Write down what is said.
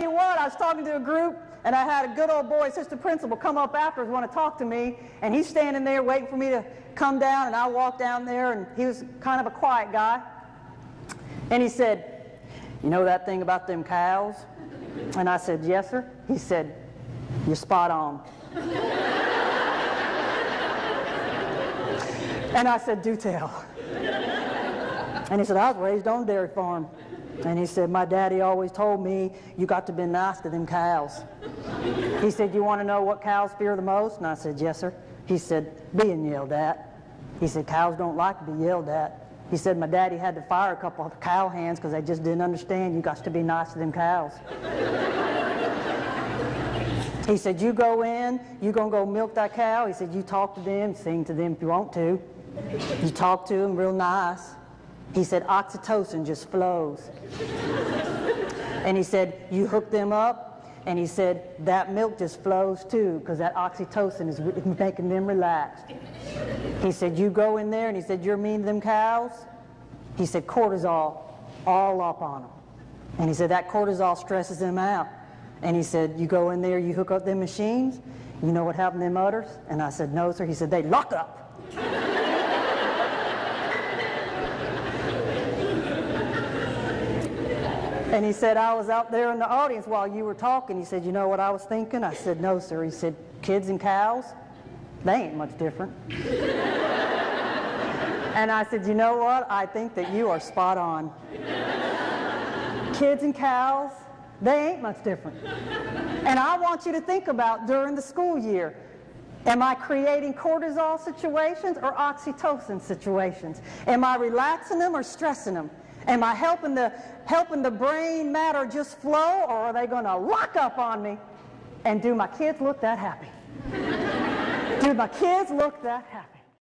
tell you what, I was talking to a group, and I had a good old boy, Asst Principal, come up afterwards, want to talk to me, and he's standing there waiting for me to come down, and I walked down there, and he was kind of a quiet guy. And he said, "You know that thing about them cows?" And I said, "Yes, sir." He said, "You're spot on." And I said, "Do tell." And he said, "I was raised on a dairy farm." And he said, "My daddy always told me you got to be nice to them cows." He said, "You want to know what cows fear the most?" And I said, "Yes, sir." He said, "Being yelled at." He said, "Cows don't like to be yelled at." He said, "My daddy had to fire a couple of cow hands because they just didn't understand you got to be nice to them cows." He said, "You go in, you gonna go milk that cow." He said, "You talk to them, sing to them if you want to. You talk to them real nice." He said, "Oxytocin just flows." And he said, "You hook them up," and he said, "That milk just flows too because that oxytocin is making them relaxed." He said, "You go in there," and he said, "You're mean to them cows." He said, "Cortisol all up on them." And he said, "That cortisol stresses them out." And he said, "You go in there, you hook up them machines, you know what happened to them udders?" And I said, "No, sir." He said, "They lock up." And he said, "I was out there in the audience while you were talking." He said, "You know what I was thinking?" I said, "No, sir." He said, "Kids and cows, they ain't much different." And I said, "You know what? I think that you are spot on. Kids and cows, they ain't much different." And I want you to think about during the school year, am I creating cortisol situations or oxytocin situations? Am I relaxing them or stressing them? Am I helping the brain matter just flow, or are they going to lock up on me? And do my kids look that happy? Do my kids look that happy?